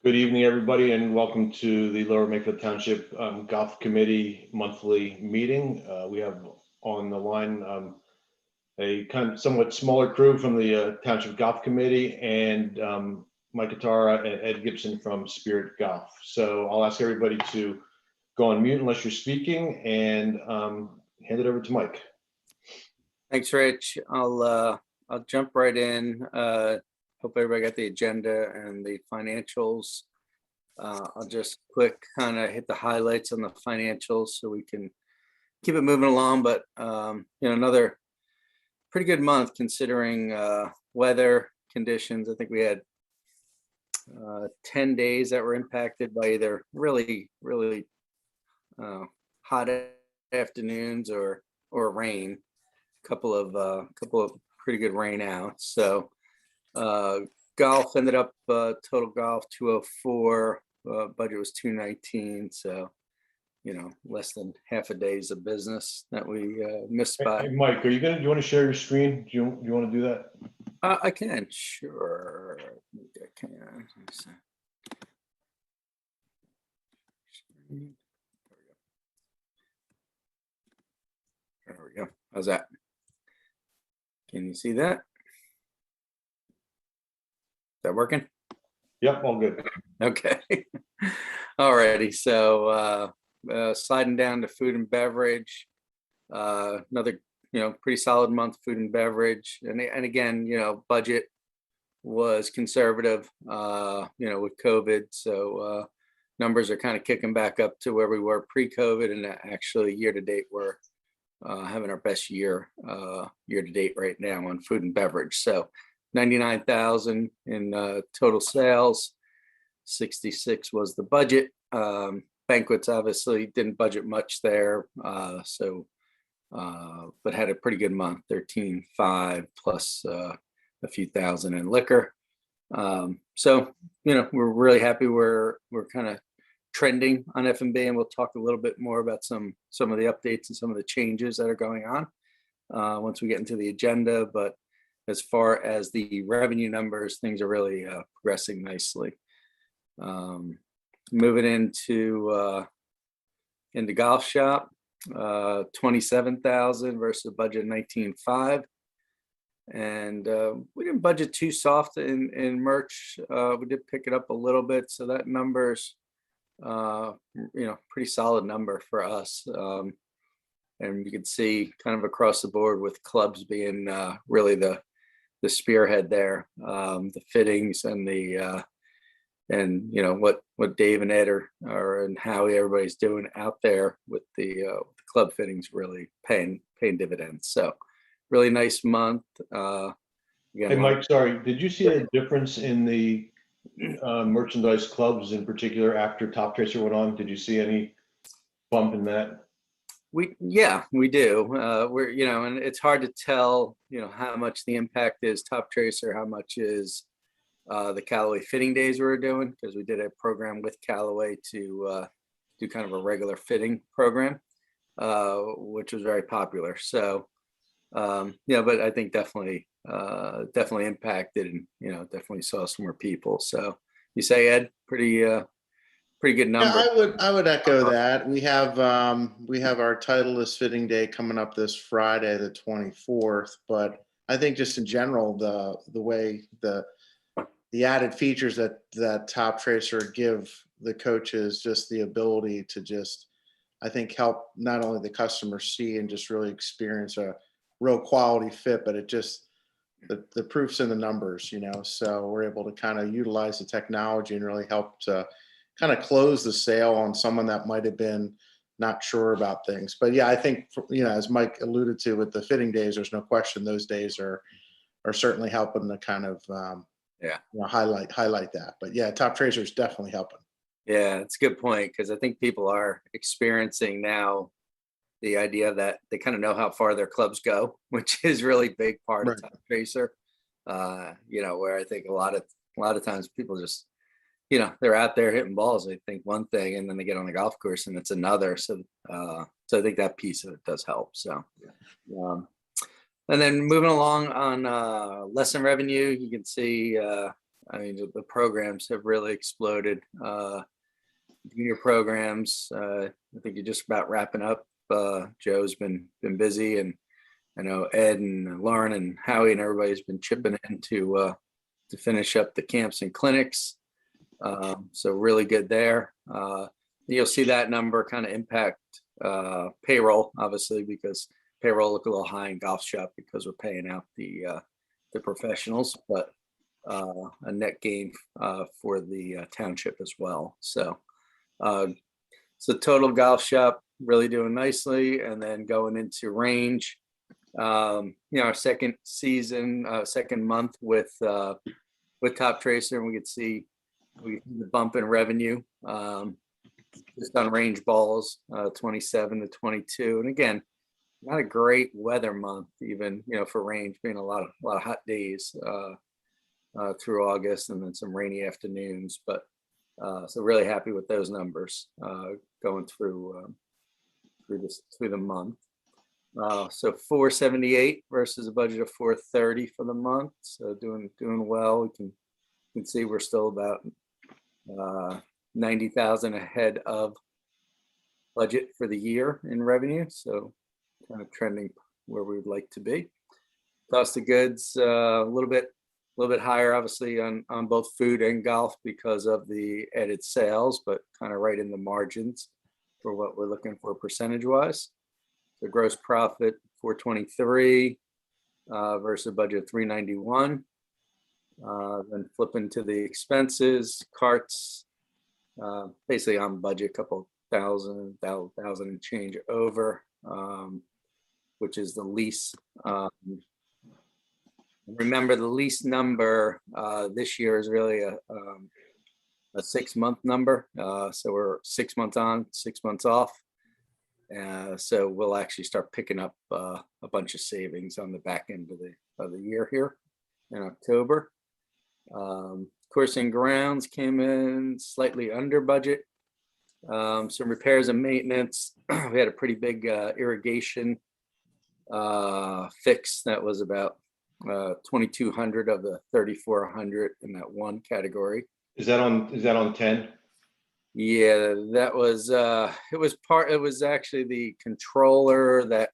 Good evening, everybody, and welcome to the Lower Makefield Township Golf Committee monthly meeting. We have on the line a kind of somewhat smaller crew from the Township Golf Committee and Mike Atara and Ed Gibson from Spirit Golf. So I'll ask everybody to go on mute unless you're speaking and hand it over to Mike. Thanks, Rich. I'll jump right in. Hope everybody got the agenda and the financials. I'll just quick kind of hit the highlights on the financials so we can keep it moving along. But another pretty good month considering weather conditions. I think we had 10 days that were impacted by either really hot afternoons or rain. Couple of pretty good rain outs. So golf ended up total golf 204, budget was 219. So less than half a day's of business that we missed by. Hey, Mike, do you want to share your screen? Do you want to do that? I can, sure. I can. There we go. How's that? Can you see that? Is that working? Yep, all good. Okay. Alrighty. So sliding down to food and beverage. Another pretty solid month, food and beverage. And again, budget was conservative, with COVID. So numbers are kind of kicking back up to where we were pre-COVID, and actually year to date we're having our best year to date right now on food and beverage. So 99,000 in total sales, 66 was the budget. Banquets obviously didn't budget much there, but had a pretty good month, 13.5 plus a few thousand in liquor. So we're really happy. We're kind of trending on F&B, and we'll talk a little bit more about some of the updates and some of the changes that are going on once we get into the agenda. But as far as the revenue numbers, things are really progressing nicely. Moving into golf shop, 27,000 versus a budget of 19.5. And we didn't budget too soft in merch. We did pick it up a little bit, so that number's pretty solid number for us. And you can see kind of across the board with clubs being really the spearhead there, the fittings and the what Dave and Ed are and how everybody's doing out there with the club fittings really paying dividends. So really nice month. Again, Hey Mike, sorry, did you see a difference in the merchandise clubs in particular after Top Tracer went on? Did you see any bump in that? We do. We're and it's hard to tell how much the impact is Top Tracer, how much is the Callaway fitting days we were doing, because we did a program with Callaway to do kind of a regular fitting program, which was very popular. So but I think definitely impacted, and definitely saw some more people. So you say, Ed, pretty good number. Yeah, I would echo that. We have our Titleist fitting day coming up this Friday, the 24th. But I think just in general, the way the added features that Top Tracer give the coaches, just the ability to just, I think, help not only the customer see and just really experience a real quality fit, but it just the proof's in the numbers, so we're able to kind of utilize the technology and really help to kind of close the sale on someone that might have been not sure about things. But yeah, I think, as Mike alluded to with the fitting days, there's no question those days are certainly helping to kind of highlight that. But yeah, Top Tracer is definitely helping. Yeah, it's a good point, because I think people are experiencing now the idea that they kind of know how far their clubs go, which is really big part of Top Tracer. Where I think a lot of times people just, they're out there hitting balls. They think one thing, and then they get on the golf course and it's another. So I think that piece of it does help. So, and then moving along on lesson revenue, you can see I mean, the programs have really exploded. Junior programs, I think you're just about wrapping up. Joe's been busy, and I know Ed and Lauren and Howie and everybody's been chipping in to finish up the camps and clinics. So really good there. You'll see that number kind of impact payroll, obviously, because payroll look a little high in golf shop because we're paying out the professionals, but a net gain for the township as well. So total golf shop really doing nicely, and then going into range. Our second season, second month with Top Tracer, and we could see the bump in revenue just on range balls, 27 to 22. And again, not a great weather month, even for range, being a lot of hot days through August, and then some rainy afternoons. But so really happy with those numbers going through the month. So 478 versus a budget of 430 for the month. So doing well. We can see we're still about 90,000 ahead of budget for the year in revenue. So kind of trending where we would like to be. Cost of goods a little bit higher, obviously, on both food and golf because of the added sales, but kind of right in the margins for what we're looking for percentage wise. So gross profit 423 versus a budget of 391. Then flipping to the expenses, carts, basically on budget, couple thousand and change over, which is the lease. Remember, the lease number this year is really a 6-month number. So we're 6 months on, 6 months off. So we'll actually start picking up a bunch of savings on the back end of the year here in October. Course and grounds came in slightly under budget. Some repairs and maintenance. We had a pretty big irrigation fix that was about 2,200 of the 3,400 in that one category. Is that on 10? Yeah, that was it was actually the controller, that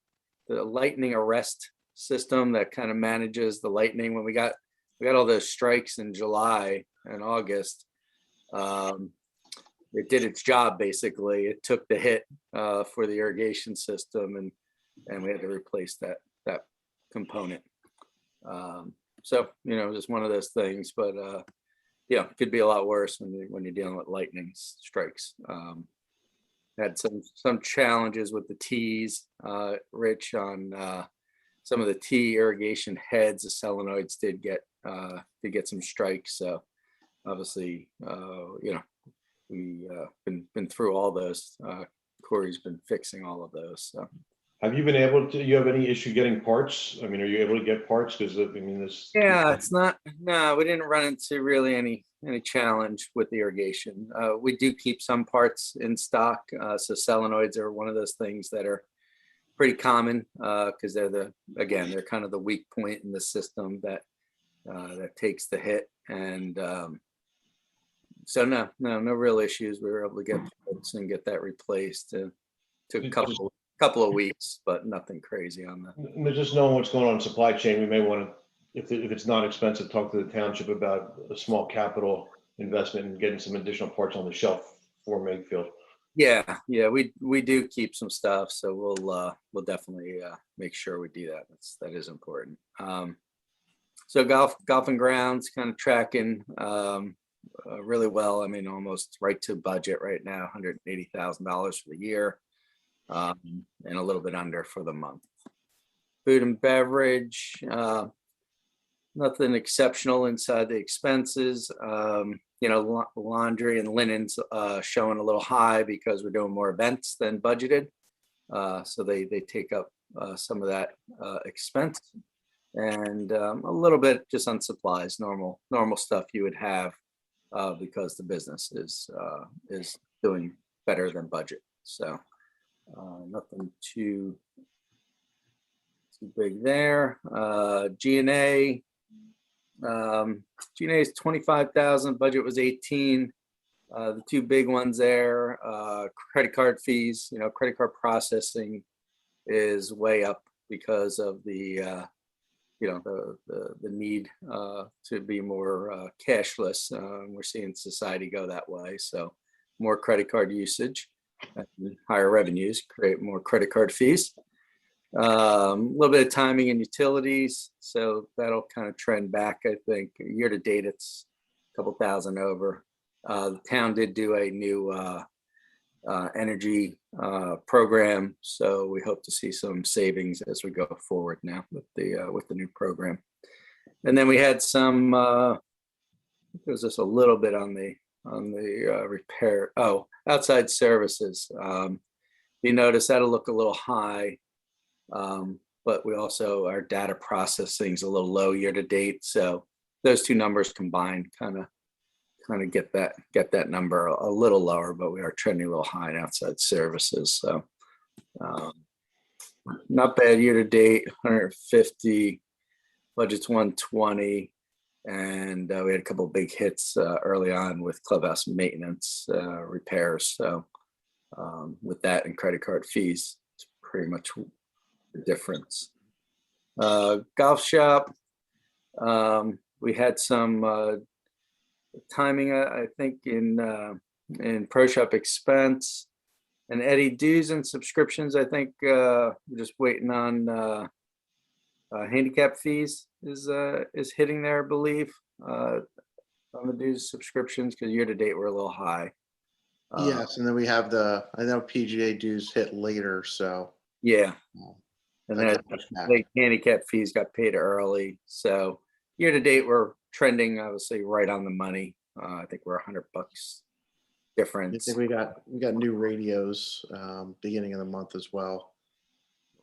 the lightning arrest system that kind of manages the lightning. When we got all those strikes in July and August, it did its job. Basically, it took the hit for the irrigation system, and we had to replace that component. So just one of those things, but it could be a lot worse when you're dealing with lightning strikes. Had some challenges with the tees, Rich, on some of the tee irrigation heads. The solenoids did get some strikes. So obviously, we been through all those. Corey's been fixing all of those. So. Have you been able to, you have any issue getting parts? I mean, are you able to get parts? Because this. Yeah, we didn't run into really any challenge with the irrigation. We do keep some parts in stock. So solenoids are one of those things that are pretty common because they're kind of the weak point in the system that takes the hit. And so no real issues. We were able to get parts and get that replaced. Took a couple of weeks, but nothing crazy on that. Just knowing what's going on in supply chain, we may want to, if it's not expensive, talk to the township about a small capital investment and getting some additional parts on the shelf for Makefield. Yeah, we do keep some stuff, so we'll definitely make sure we do that. That is important. So golf and grounds kind of tracking really well. I mean, almost right to budget right now, $180,000 for the year. And a little bit under for the month. Food and beverage, nothing exceptional inside the expenses. Laundry and linens showing a little high because we're doing more events than budgeted. So they take up some of that expense, and a little bit just on supplies, normal stuff you would have because the business is doing better than budget. So. Nothing too big there. G&A G&A is 25,000, budget was 18. The two big ones there, credit card fees, credit card processing is way up because of the need to be more cashless. We're seeing society go that way. So more credit card usage and higher revenues create more credit card fees. A little bit of timing and utilities. So that'll kind of trend back, I think. Year to date, it's a couple thousand over. The town did do a new energy program, so we hope to see some savings as we go forward now with the new program. And then we had some. There was just a little bit on the repair. Oh, outside services. You notice that'll look a little high, but we also our data processing is a little low year to date. So those two numbers combined kind of get that number a little lower, but we are trending a little high in outside services. So not bad year to date, 150, budget's 120. And we had a couple of big hits early on with clubhouse maintenance repairs. So with that and credit card fees, it's pretty much the difference. Golf shop, we had some timing, I think, in pro shop expense and Eddie dues and subscriptions. I think we're just waiting on handicap fees is hitting there, I believe, on the dues subscriptions, because year to date we're a little high. Yes, and then we have I know PGA dues hit later, so. Yeah. And that then got pushed back. like handicap fees got paid early. So year to date we're trending obviously right on the money. I think we're $100 I difference. think we got new radios beginning of the month as well.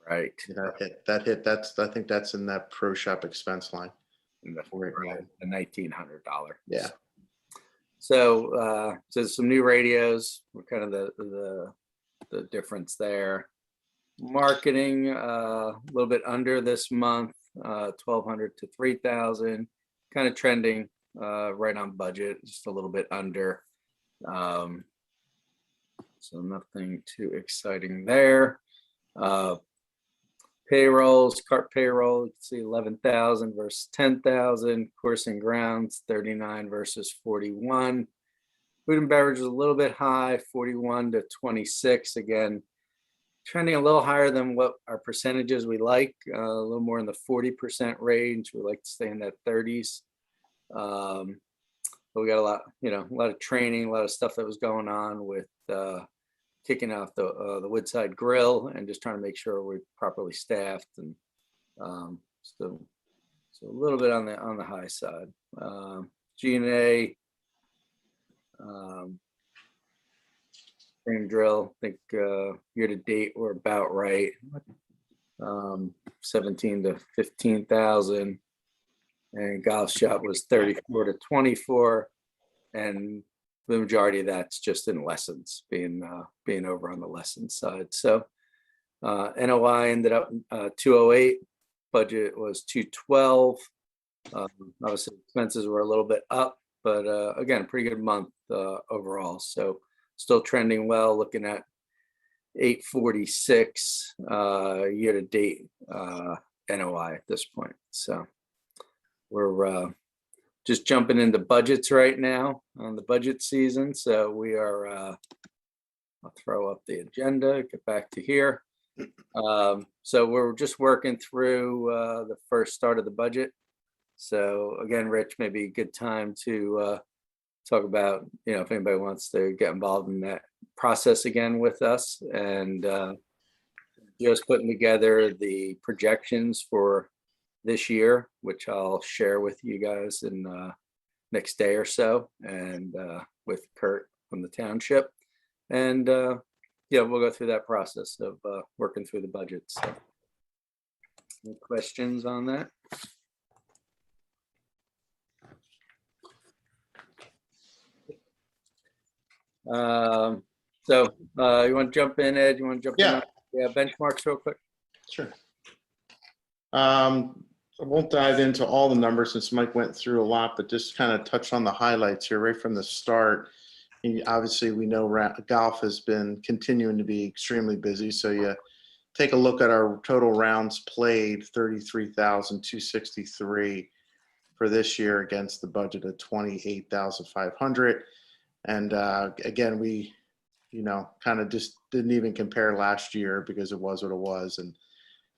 Right. That hit. I think that's in that pro shop expense line. In the $1,900. Yeah. So some new radios. We're kind of the difference there. Marketing a little bit under this month, 1,200 to 3,000. Kind of trending right on budget, just a little bit under. So nothing too exciting there. Payrolls, cart payroll, you can see 11,000 versus 10,000. Course and grounds, 39 versus 41. Food and beverage is a little bit high, 41 to 26. Again, trending a little higher than what our percentages we like, a little more in the 40% range. We like to stay in that 30s. But we got a lot of training, a lot of stuff that was going on with kicking off the Woodside Grill and just trying to make sure we're properly staffed, and so a little bit on the high side. G&A, frame drill, I think year to date we're about right, 17 to 15,000, and golf shop was 34 to 24, and the majority of that's just in lessons, being over on the lessons side. So NOI ended up 208, budget was 212. Obviously expenses were a little bit up, but again, pretty good month overall. So still trending well, looking at 846 year to date NOI at this point. So we're just jumping into budgets right now on the budget season. So we are, I'll throw up the agenda, get back to here. So we're just working through the first start of the budget. So again, Rich, maybe a good time to talk about, if anybody wants to get involved in that process again with us, and just putting together the projections for this year, which I'll share with you guys in next day or so, and with Kurt from the township, and we'll go through that process of working through the budget. So, any questions on that? You want to jump in, Ed? You want to jump in? Yeah, benchmarks real quick. Sure. I won't dive into all the numbers since Mike went through a lot, but just kind of touch on the highlights here right from the start. And obviously, we know golf has been continuing to be extremely busy. So you take a look at our total rounds played, 33,263 for this year against the budget of 28,500. And again, we, kind of just didn't even compare last year because it was what it was. And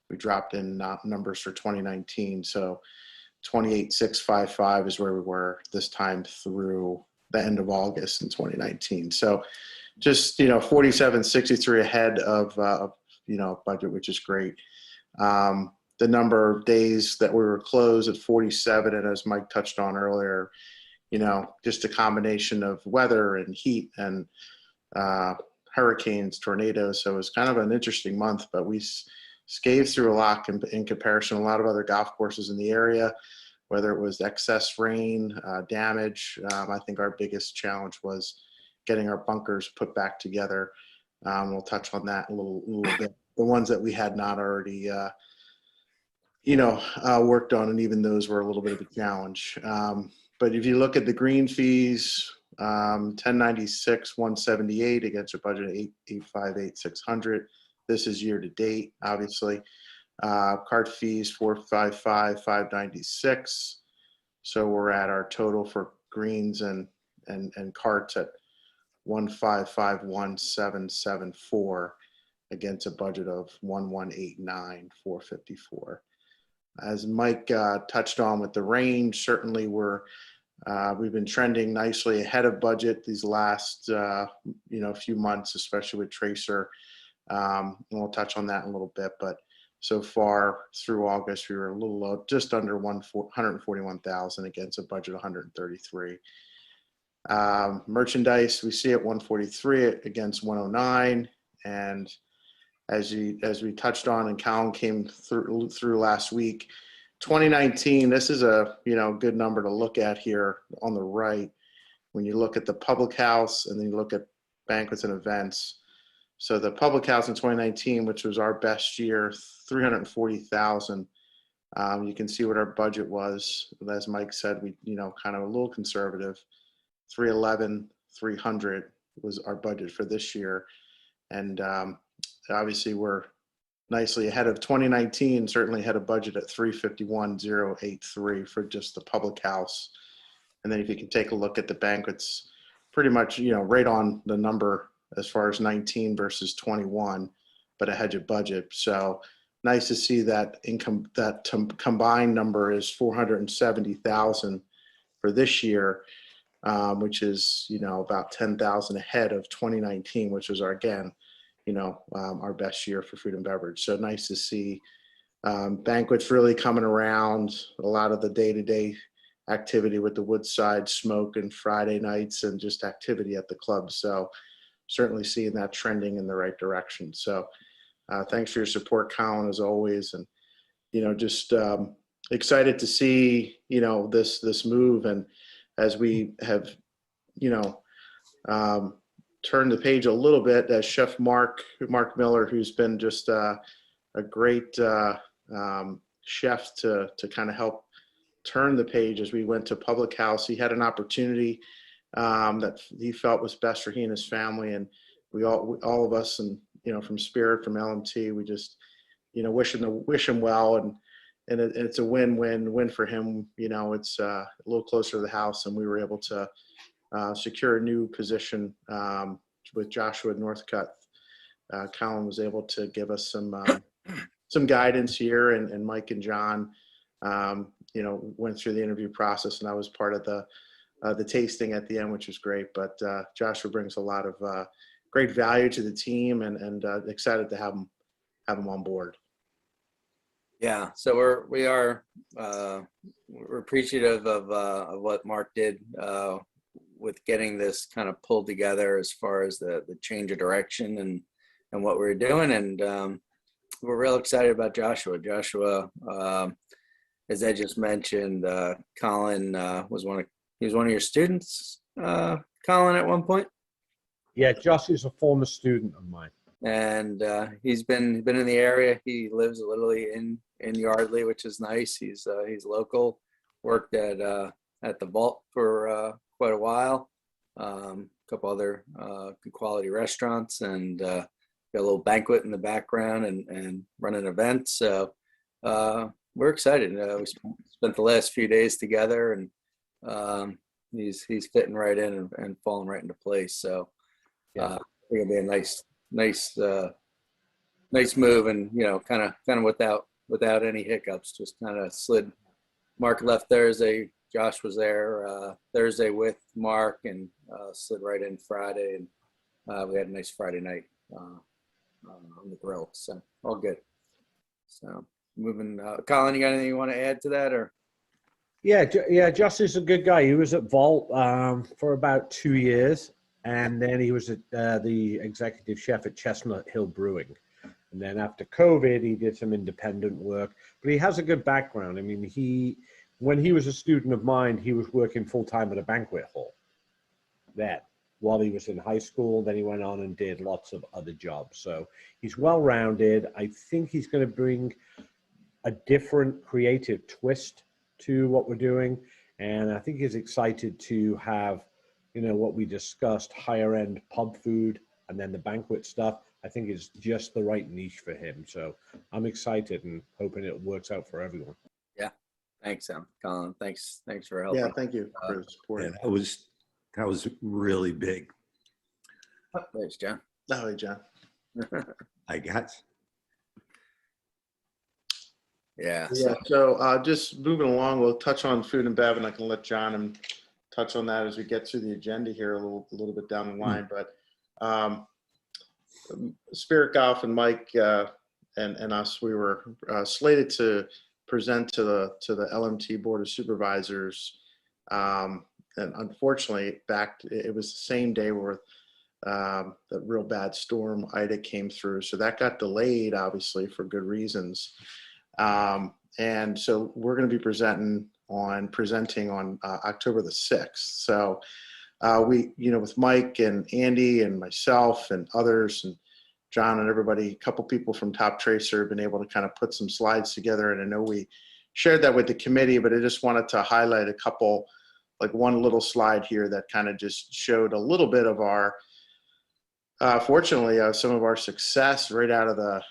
we dropped in numbers for 2019. So 28,655 is where we were this time through the end of August in 2019. So just, 47,63 ahead of, budget, which is great. The number of days that we were closed at 47. And as Mike touched on earlier, just a combination of weather and heat and hurricanes, tornadoes. So it was kind of an interesting month, but we scathed through a lot in comparison to a lot of other golf courses in the area, whether it was excess rain, damage. I think our biggest challenge was getting our bunkers put back together. We'll touch on that a little bit. The ones that we had not already, worked on, and even those were a little bit of a challenge. But if you look at the green fees, 1096, 178 against a budget of 858, 600. This is year to date, obviously. Cart fees, 455, 596. So we're at our total for greens and carts at 1551774 against a budget of 1189, 454. As Mike touched on with the range, certainly we've been trending nicely ahead of budget these last few months, especially with Tracer. And we'll touch on that in a little bit, but so far through August, we were a little low, just under 141,000 against a budget of 133. Merchandise, we see at 143 against 109. And as we touched on and Colin came through last week, 2019, this is a good number to look at here on the right. When you look at the public house and then you look at banquets and events. So the public house in 2019, which was our best year, 340,000. You can see what our budget was. As Mike said, we kind of a little conservative. 311, 300 was our budget for this year, and obviously we're nicely ahead of 2019. Certainly had a budget at 351,083 for just the public house. And then if you can take a look at the banquets, pretty much right on the number as far as 19 versus 21, but ahead of budget. So nice to see that income, that combined number is 470,000 for this year, which is, about 10,000 ahead of 2019, which was our best year for food and beverage. So nice to see banquets really coming around, a lot of the day-to-day activity with the Woodside Smoke and Friday nights and just activity at the club. So certainly seeing that trending in the right direction. So thanks for your support, Colin, as always. And, just excited to see, this move. And as we have, turned the page a little bit, as Chef Mark Miller, who's been just a great chef to kind of help turn the page as we went to public house. He had an opportunity that he felt was best for he and his family, and we all of us, and from Spirit, from LMT, we just wish him well, and it's a win for him. It's a little closer to the house, and we were able to secure a new position with Joshua Northcutt. Colin was able to give us some guidance here, and Mike and John went through the interview process, and I was part of the tasting at the end, which was great. But Joshua brings a lot of great value to the team, and excited to have him on board. Yeah, so we're appreciative of what Mark did with getting this kind of pulled together as far as the change of direction and what we're doing, and we're real excited about Joshua. Joshua, as Ed just mentioned, Colin was one of your students, Colin, at one point. Yeah, Josh is a former student of mine. and he's been in the area. He lives literally in Yardley, which is nice. He's local. Worked at the Vault for quite a while. A couple other good quality restaurants, and got a little banquet in the background, and running events. So we're excited. We spent the last few days together, and he's fitting right in and falling right into place. So I think it'll be a nice move, and kind of without any hiccups. Just kind of slid. Mark left Thursday. Josh was there Thursday with Mark, and slid right in Friday, and we had a nice Friday night on the grill. So all good. So moving. Colin, you got anything you want to add to that, or? Yeah, Josh is a good guy. He was at Vault for about 2 years, and then he was at the executive chef at Chestnut Hill Brewing. And then after COVID, he did some independent work, but he has a good background. I mean, when he was a student of mine, he was working full-time at a banquet hall then while he was in high school. Then he went on and did lots of other jobs. So he's well-rounded. I think he's going to bring a different creative twist to what we're doing. And I think he's excited to have, what we discussed, higher end pub food, and then the banquet stuff. I think it's just the right niche for him. So I'm excited and hoping it works out for everyone. Yeah. Thanks, Colin. Thanks for helping. Yeah, thank you for the support. Yeah, that was really big. Thanks, John. Oh, hey, John. I guess. Yeah. Yeah, so just moving along, we'll touch on food and bev, and I can let John and touch on that as we get through the agenda here a little bit down the line. But Spirit Golf and Mike and us, we were slated to present to the LMT Board of Supervisors, and unfortunately, it was the same day where the real bad storm Ida came through, so that got delayed, obviously for good reasons. And so we're going to be presenting on October the 6th. So we, with Mike and Andy and myself and others and John and everybody, a couple people from Top Tracer have been able to kind of put some slides together. And I know we shared that with the committee, but I just wanted to highlight a couple, like one little slide here that kind of just showed a little bit of our, fortunately, some of our success right out of the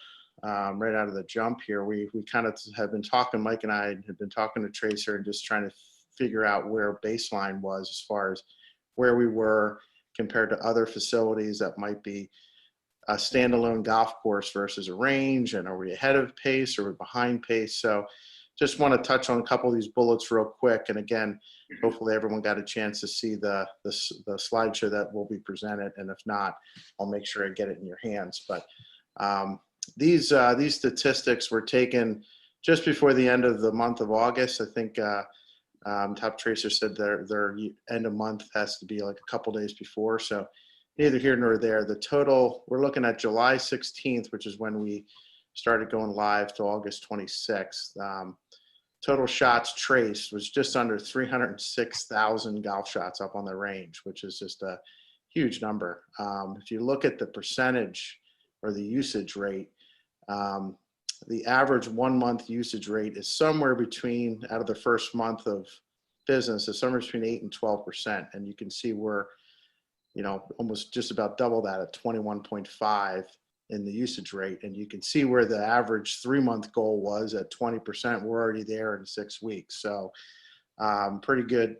jump here. We kind of have been talking, Mike and I have been talking to Tracer and just trying to figure out where baseline was as far as where we were compared to other facilities that might be a standalone golf course versus a range, and are we ahead of pace or are we behind pace? So just want to touch on a couple of these bullets real quick. And again, hopefully everyone got a chance to see the slideshow that will be presented. And if not, I'll make sure I get it in your hands. But these statistics were taken just before the end of the month of August. I think Top Tracer said their end of month has to be like a couple days before. So neither here nor there. The total, we're looking at July 16th, which is when we started going live, to August 26th. Total shots traced was just under 306,000 golf shots up on the range, which is just a huge number. If you look at the percentage or the usage rate, the average 1 month usage rate is somewhere between, out of the first month of business, is somewhere between 8 and 12%. And you can see we're, almost just about double that at 21.5 in the usage rate. And you can see where the average 3 month goal was at 20%. We're already there in 6 weeks. So pretty good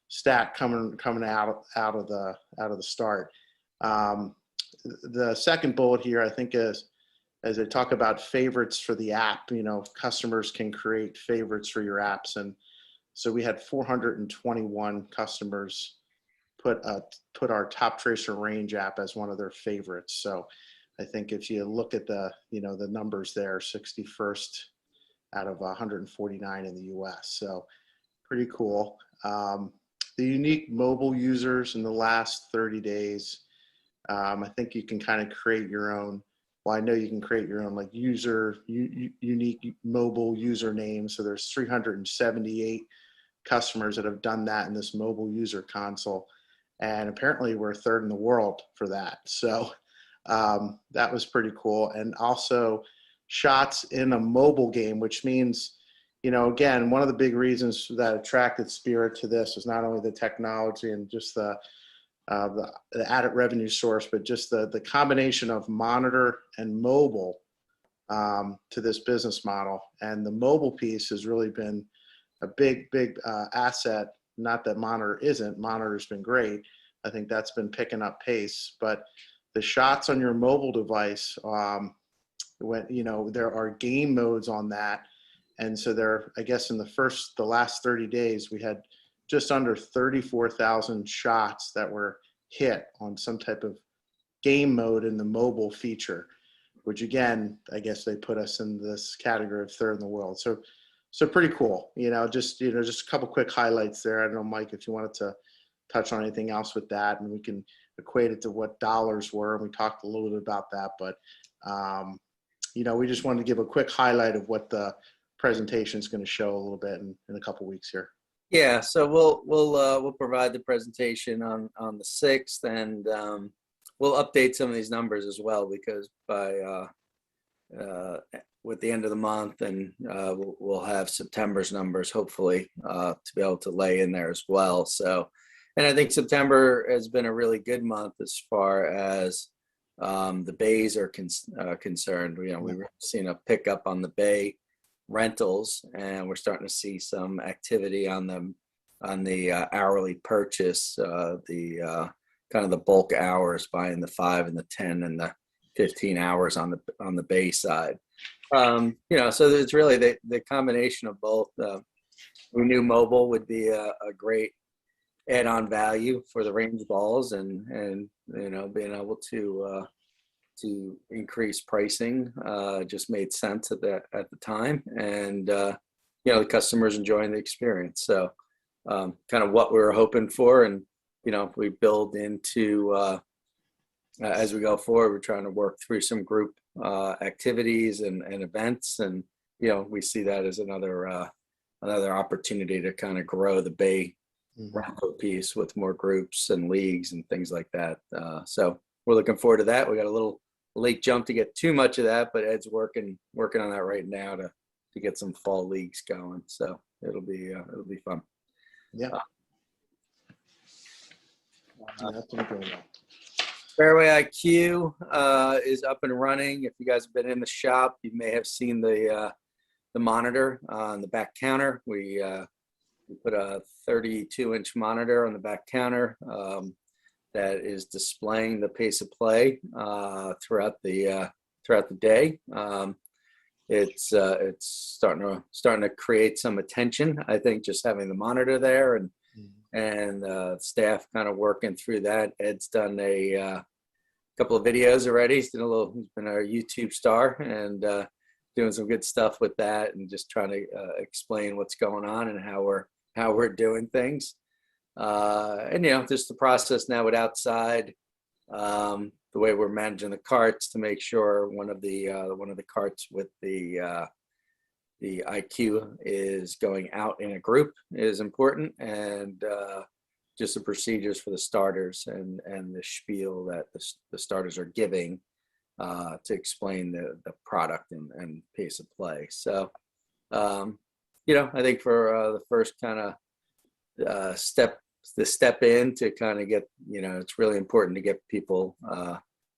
stat coming out of the start. The second bullet here, I think, is as they talk about favorites for the app, customers can create favorites for your apps. And so we had 421 customers put our Top Tracer Range app as one of their favorites. So I think if you look at the numbers there, 61st out of 149 in the US. So pretty cool. The unique mobile users in the last 30 days, I think you can kind of create your own. Well, I know you can create your own like unique mobile username. So there's 378 customers that have done that in this mobile user console. And apparently we're third in the world for that. So That was pretty cool. And also shots in a mobile game, which means, again, one of the big reasons that attracted Spirit to this is not only the technology and just the added revenue source, but just the combination of monitor and mobile to this business model. And the mobile piece has really been a big asset. Not that monitor isn't. Monitor's been great. I think that's been picking up pace. But the shots on your mobile device, when there are game modes on that, and so there, I guess in the last 30 days, we had just under 34,000 shots that were hit on some type of game mode in the mobile feature, which again, I guess they put us in this category of third in the world. So pretty cool. Just a couple quick highlights there. I don't know, Mike, if you wanted to touch on anything else with that, and we can equate it to what dollars were. And we talked a little bit about that, but we just wanted to give a quick highlight of what the presentation is going to show a little bit in a couple weeks here. Yeah, so we'll provide the presentation on the 6th, and we'll update some of these numbers as well, because by with the end of the month, and we'll have September's numbers hopefully to be able to lay in there as well. So, and I think September has been a really good month as far as the bays are concerned. We've seen a pickup on the bay rentals, and we're starting to see some activity on the hourly purchase, the kind of the bulk hours, buying the 5 and the 10 and the 15 hours on the bay side. So it's really the combination of both. We knew mobile would be a great add-on value for the range balls, and being able to increase pricing just made sense at the time, and the customers enjoying the experience. So kind of what we were hoping for, and we build into as we go forward. We're trying to work through some group activities and events, and we see that as another opportunity to kind of grow the bay rental piece with more groups and leagues and things like that. So we're looking forward to that. We got a little late jump to get too much of that, but Ed's working on that right now to get some fall leagues going. So it'll be fun. Yeah. That's what I'm doing. Fairway IQ is up and running. If you guys have been in the shop, you may have seen the monitor on the back counter. We put a 32-inch monitor on the back counter that is displaying the pace of play throughout the day. It's starting to create some attention, I think, just having the monitor there, and staff kind of working through that. Ed's done a couple of videos already. He's been our YouTube star, and doing some good stuff with that, and just trying to explain what's going on and how we're doing things. And just the process now with outside, the way we're managing the carts to make sure one of the carts with the IQ is going out in a group is important, and just the procedures for the starters and the spiel that the starters are giving to explain the product and pace of play. So, I think for the first kind of step in to kind of get, it's really important to get people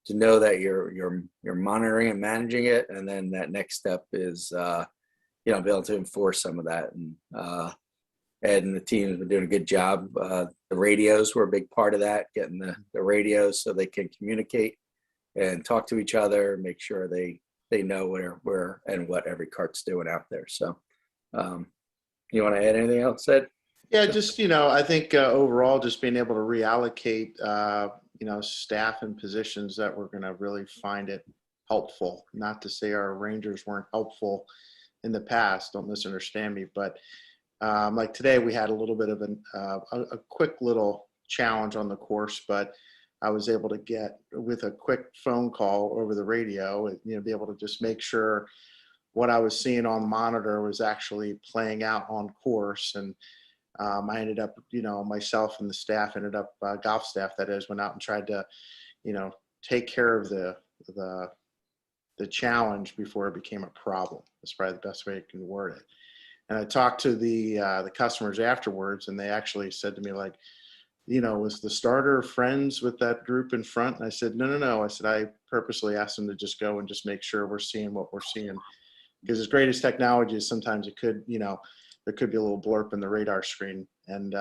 to know that you're monitoring and managing it, and then that next step is be able to enforce some of that. And Ed and the team have been doing a good job. The radios were a big part of that, getting the radios so they can communicate and talk to each other, make sure they know where and what every cart's doing out there. So you want to add anything else, Ed? Yeah, just, I think overall just being able to reallocate, staff and positions that we're going to really find it helpful. Not to say our Rangers weren't helpful in the past, don't misunderstand me, but like today we had a little bit of a quick little challenge on the course, but I was able to get with a quick phone call over the radio, be able to just make sure what I was seeing on the monitor was actually playing out on course. And I ended up, myself and the staff ended up, golf staff that is, went out and tried to, take care of the challenge before it became a problem. That's probably the best way I can word it. And I talked to the customers afterwards, and they actually said to me, like, was the starter friends with that group in front? And I said, no. I said, I purposely asked them to just go and just make sure we're seeing what we're seeing. Because as great as technology is, sometimes it could, there could be a little blurb in the radar screen. And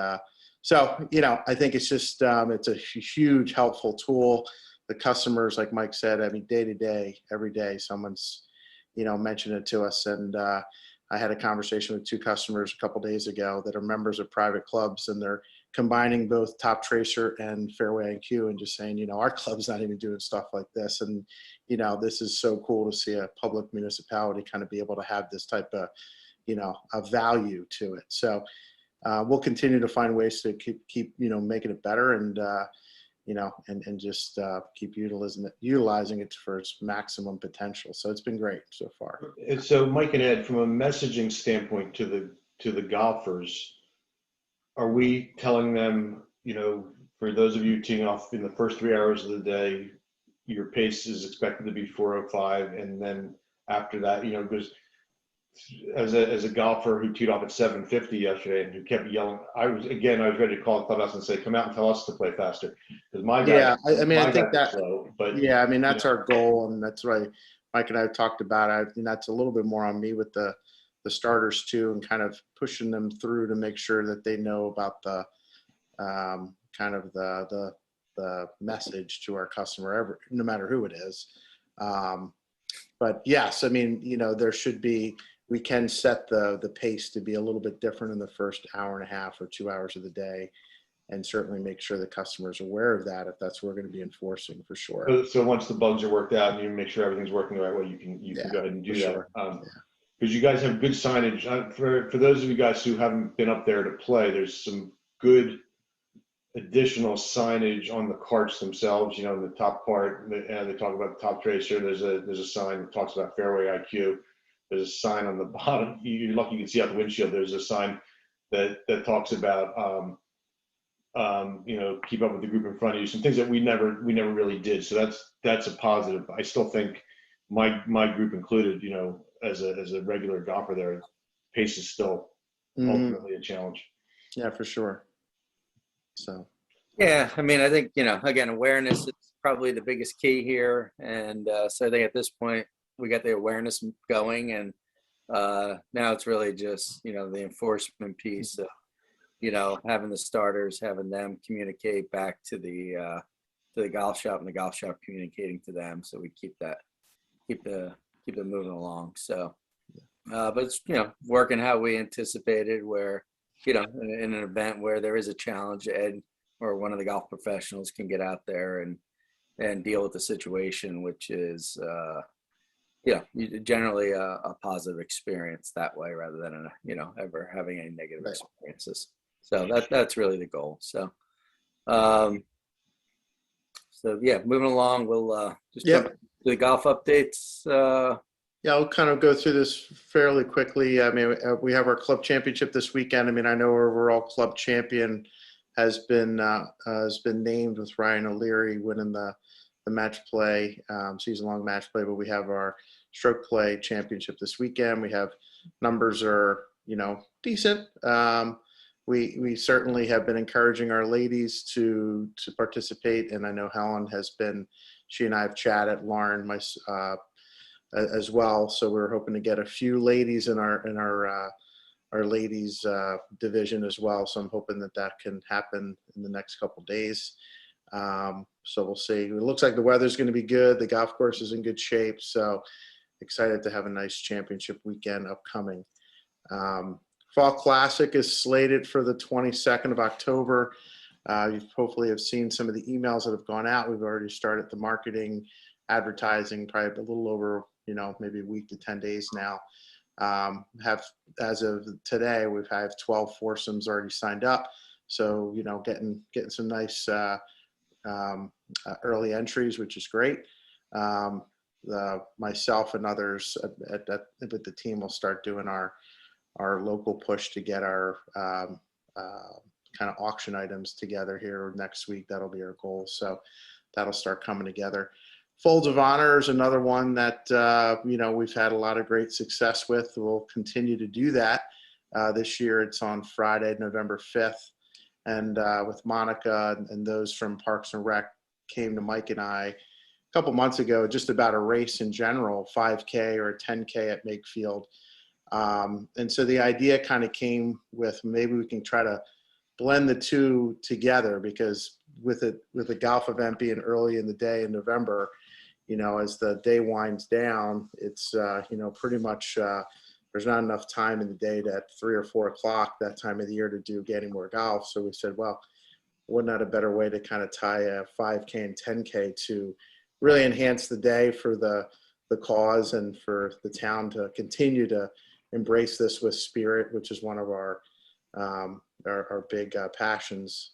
so, I think it's just, it's a huge helpful tool. The customers, like Mike said, I mean, day to day, every day, someone's, mentioned it to us. And I had a conversation with 2 customers a couple days ago that are members of private clubs, and they're combining both Top Tracer and Fairway IQ and just saying, our club's not even doing stuff like this. And, this is so cool to see a public municipality kind of be able to have this type of, a value to it. So we'll continue to find ways to keep making it better, and, and just keep utilizing it for its maximum potential. So it's been great so far. And so Mike and Ed, from a messaging standpoint to the golfers, are we telling them, for those of you teeing off in the first 3 hours of the day, your pace is expected to be 405, and then after that, because as a golfer who teed off at 750 yesterday and who kept yelling, I was ready to call the clubhouse and say, come out and tell us to play faster, because my guy, I think that, slow, but that's our goal, and that's why Mike and I have talked about it. And that's a little bit more on me with the starters too, and kind of pushing them through to make sure that they know about the kind of the message to our customer, no matter who it is. But yes, I mean, there should be, we can set the pace to be a little bit different in the first hour and a half or 2 hours of the day, and certainly make sure the customer's aware of that if that's what we're going to be enforcing, for sure. So once the bugs are worked out and you make sure everything's working the right way, you can go ahead and do that. Sure. Because you guys have good signage. For those of you guys who haven't been up there to play, there's some good additional signage on the carts themselves. In the top part, they talk about the Top Tracer. There's a sign that talks about Fairway IQ. There's a sign on the bottom. You're lucky you can see out the windshield. There's a sign that talks about keep up with the group in front of you. Some things that we never really did. So that's a positive. I still think my group included, as a regular golfer there, pace is still ultimately a challenge. Yeah, for sure. So. Yeah, I mean, I think, again, awareness is probably the biggest key here. And so I think at this point, we got the awareness going, and now it's really just, the enforcement piece of, having the starters, having them communicate back to the golf shop, and the golf shop communicating to them. So we keep it moving along. So, but it's, working how we anticipated, where, in an event where there is a challenge, Ed or one of the golf professionals can get out there and deal with the situation, which is, generally a positive experience that way, rather than, ever having any negative experiences. So that's really the goal. So, moving along, we'll just jump to the golf updates. I'll kind of go through this fairly quickly. I mean, we have our club championship this weekend. I mean, I know our overall club champion has been named, with Ryan O'Leary winning the match play, season-long match play. But we have our stroke play championship this weekend. We have numbers are, decent. We certainly have been encouraging our ladies to participate, and I know Helen has been. She and I have chatted, Lauren, as well. So we're hoping to get a few ladies in our ladies division as well. So I'm hoping that can happen in the next couple of days. So we'll see. It looks like the weather's going to be good. The golf course is in good shape. So excited to have a nice championship weekend upcoming. Fall Classic is slated for the 22nd of October. You hopefully have seen some of the emails that have gone out. We've already started the marketing, advertising, probably a little over, maybe a week to 10 days now. As of today, we've had 12 foursomes already signed up. So, getting some nice early entries, which is great. Myself and others with the team will start doing our local push to get our kind of auction items together here next week. That'll be our goal. So that'll start coming together. Folds of Honor is another one that, we've had a lot of great success with. We'll continue to do that. This year it's on Friday, November 5th. And with Monica and those from Parks and Rec came to Mike and I a couple months ago, just about a race in general, 5K or a 10K at Makefield. And so the idea kind of came with maybe we can try to blend the two together, because with the golf event being early in the day in November, as the day winds down, it's, pretty much there's not enough time in the day at 3 or 4 o'clock that time of the year to do getting more golf. So we said, well, wouldn't that a better way to kind of tie a 5K and 10K to really enhance the day for the cause and for the town to continue to embrace this with spirit, which is one of our big passions.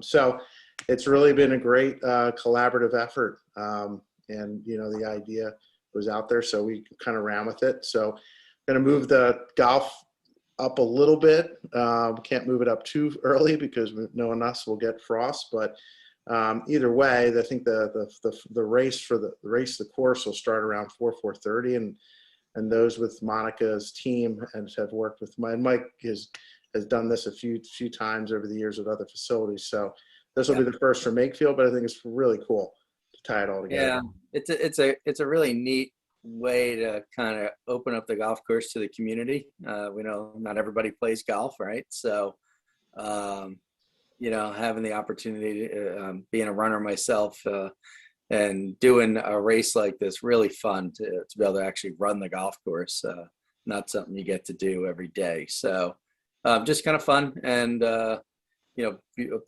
So it's really been a great collaborative effort. And, the idea was out there, so we kind of ran with it. So going to move the golf up a little bit. Can't move it up too early because knowing us, we'll get frost. But either way, I think the race the course will start around 4:30, and those with Monica's team and have worked with Mike has done this a few times over the years with other facilities. So this will be the first for Makefield, but I think it's really cool to tie it all together. Yeah, it's a really neat way to kind of open up the golf course to the community. We know not everybody plays golf, right? So, having the opportunity, being a runner myself, and doing a race like this, really fun to be able to actually run the golf course. Not something you get to do every day. So, just kind of fun and, a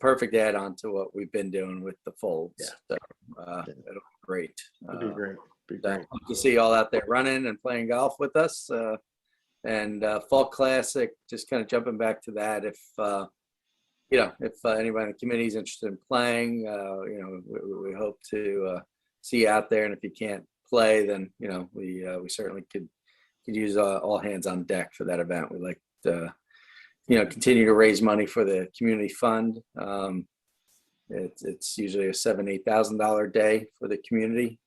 perfect add-on to what we've been doing with the folds. Yeah. So, it'll be great. It'd be great. Hope to see you all out there running and playing golf with us. And Fall Classic, just kind of jumping back to that. If anybody in the committee is interested in playing, we hope to see you out there. And if you can't play, then we certainly could use all hands on deck for that event. We like to continue to raise money for the community fund. It's usually a $7,000-8,000 day for the community.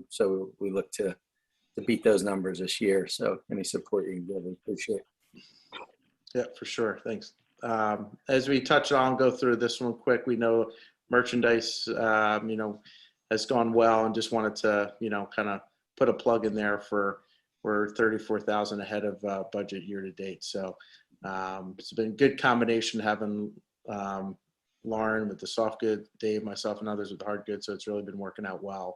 So we look to beat those numbers this year. So any support you can give, we appreciate. Yeah, for sure. Thanks. As we touch on, go through this one quick. We know merchandise, has gone well, and just wanted to, kind of put a plug in there for we're $34,000 ahead of budget year to date. So it's been a good combination having Lauren with the soft good, Dave, myself, and others with the hard good. So it's really been working out well.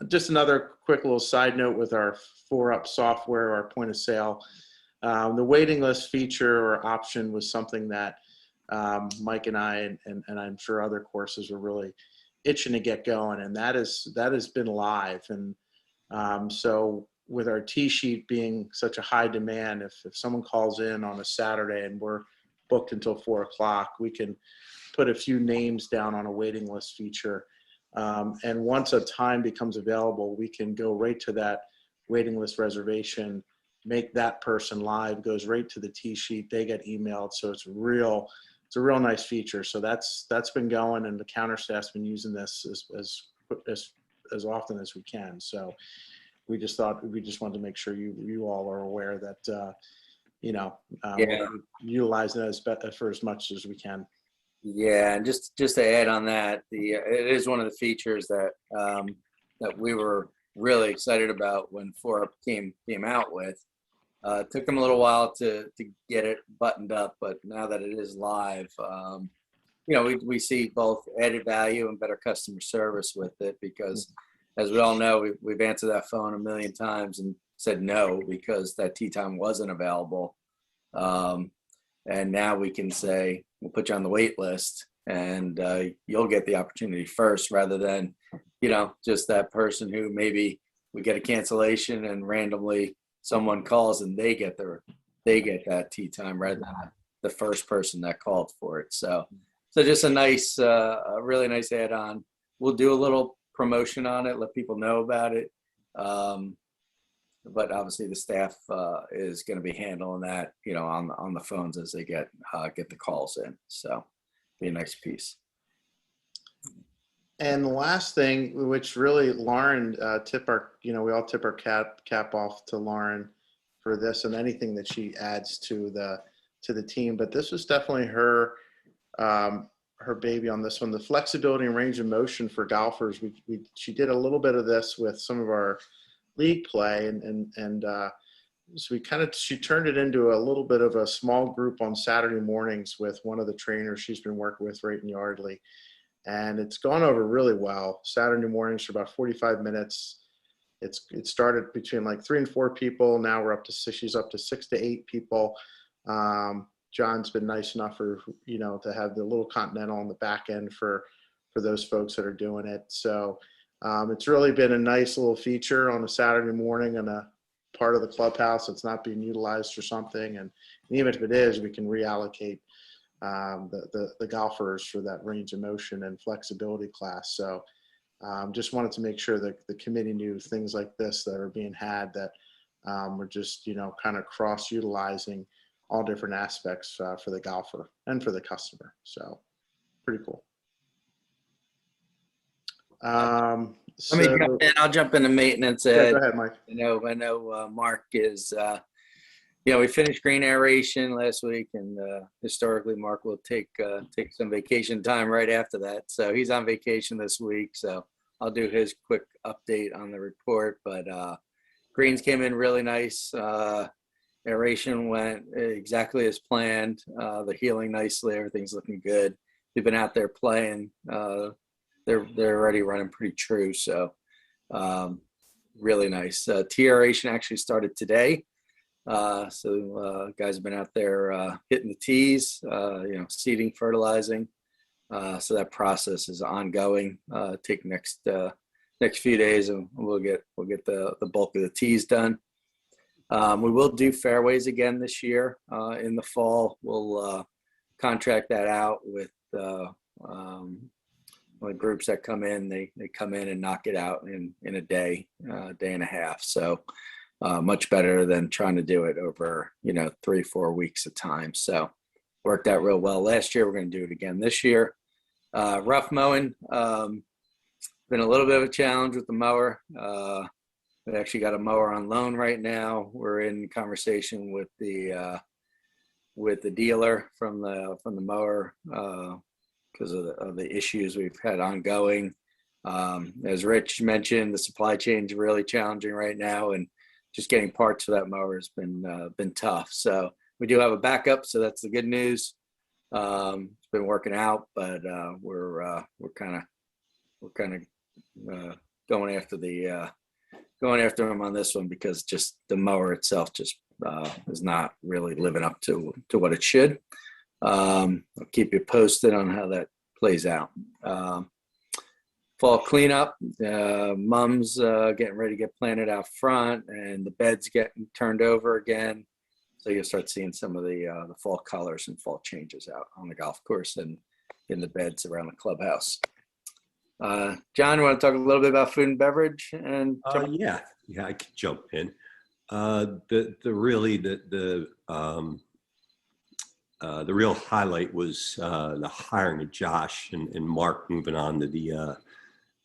Just another quick little side note with our 4UP software, our point of sale. The waiting list feature or option was something that Mike and I, and I'm sure other courses are really itching to get going, and that has been live. And so with our tee sheet being such a high demand, if someone calls in on a Saturday and we're booked until 4 o'clock, we can put a few names down on a waiting list feature. And once a time becomes available, we can go right to that waiting list reservation, make that person live, goes right to the tee sheet, they get emailed. So it's a real nice feature. So that's been going, and the counter staff's been using this as often as we can. So we just wanted to make sure you all are aware that we're utilizing it for as much as we can. Yeah, and just to add on that, it is one of the features that we were really excited about when 4UP came out with. It took them a little while to get it buttoned up, but now that it is live, we see both added value and better customer service with it, because as we all know, we've answered that phone a million times and said no because that tee time wasn't available. And now we can say, we'll put you on the wait list, and you'll get the opportunity first, rather than, just that person who maybe we get a cancellation and randomly someone calls and they get that tee time rather than the first person that called for it. So just a really nice add-on. We'll do a little promotion on it, let people know about it. But obviously the staff is going to be handling that, on the phones as they get the calls in. So be a nice piece. And the last thing, which really Lauren we all tip our cap off to Lauren for this and anything that she adds to the team. But this was definitely her baby on this one. The flexibility and range of motion for golfers. She did a little bit of this with some of our league play, and so she turned it into a little bit of a small group on Saturday mornings with one of the trainers she's been working with right in Yardley. And it's gone over really well. Saturday mornings for about 45 minutes. It started between like 3 and 4 people. Now she's up to 6 to 8 people. John's been nice enough to have the little continental on the back end for those folks that are doing it. So it's really been a nice little feature on a Saturday morning and a part of the clubhouse that's not being utilized or something. And even if it is, we can reallocate the golfers for that range of motion and flexibility class. So just wanted to make sure that the committee knew things like this that are being had, that we're just, kind of cross-utilizing all different aspects for the golfer and for the customer. So pretty cool. Let me jump in. I'll jump into maintenance. Yeah, go ahead, Mike. I know Mark is, we finished green aeration last week, and historically Mark will take some vacation time right after that. So he's on vacation this week. So I'll do his quick update on the report. But greens came in really nice. Aeration went exactly as planned. They're healing nicely. Everything's looking good. We've been out there playing. They're already running pretty true. So really nice. Tee aeration actually started today. So guys have been out there hitting the tees, seeding, fertilizing. So that process is ongoing. Take next few days, and we'll get the bulk of the tees done. We will do fairways again this year. In the fall, we'll contract that out with the groups that come in. They come in and knock it out in a day and a half. So much better than trying to do it over 3-4 weeks at time. So worked out real well last year. We're going to do it again this year. Rough mowing, been a little bit of a challenge with the mower. We actually got a mower on loan right now. We're in conversation with the dealer from the mower because of the issues we've had ongoing. As Rich mentioned, the supply chain is really challenging right now, and just getting parts for that mower has been tough. So we do have a backup, so that's the good news. It's been working out, but we're kind of going after them on this one, because just the mower itself just is not really living up to what it should. I'll keep you posted on how that plays out. Fall cleanup, mums getting ready to get planted out front, and the beds getting turned over again. So you'll start seeing some of the fall colors and fall changes out on the golf course and in the beds around the clubhouse. John, you want to talk a little bit about food and beverage? And yeah, I could jump in. The real highlight was the hiring of Josh and Mark moving on to the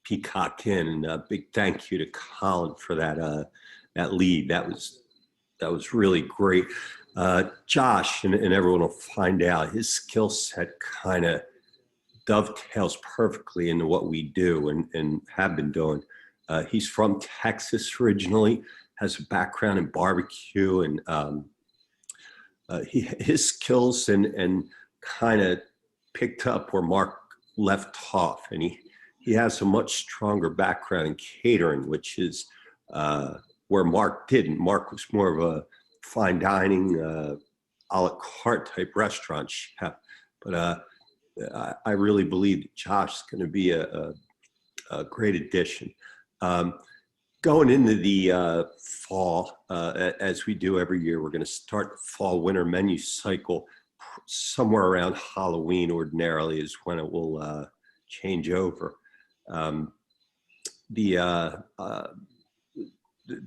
Peacock Inn, and a big thank you to Colin for that lead. That was really great. Josh, and everyone will find out, his skill set kind of dovetails perfectly into what we do and have been doing. He's from Texas originally, has a background in barbecue, and his skills and kind of picked up where Mark left off, and he has a much stronger background in catering, which is where Mark didn't. Mark was more of a fine dining, a la carte type restaurant chef. But I really believe that Josh is going to be a great addition. Going into the fall, as we do every year, we're going to start the fall-winter menu cycle somewhere around Halloween. Ordinarily is when it will change over. The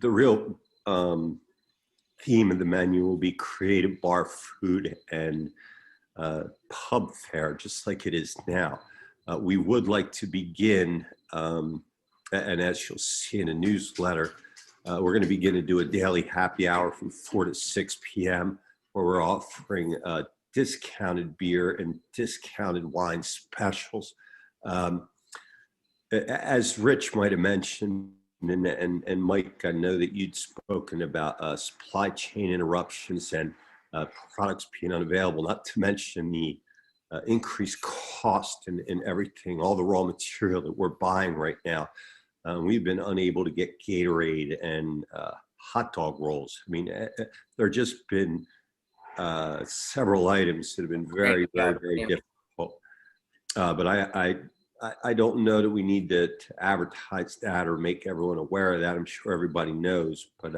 real theme of the menu will be creative bar food and pub fare, just like it is now. We would like to begin, and as you'll see in a newsletter, we're going to begin to do a daily happy hour from 4 to 6 p.m. where we're offering discounted beer and discounted wine specials. As Rich might have mentioned, and Mike, I know that you'd spoken about supply chain interruptions and products being unavailable, not to mention the increased cost and everything, all the raw material that we're buying right now. We've been unable to get Gatorade and hot dog rolls. I mean, there have just been several items that have been very difficult. But I don't know that we need to advertise that or make everyone aware of that. I'm sure everybody knows, but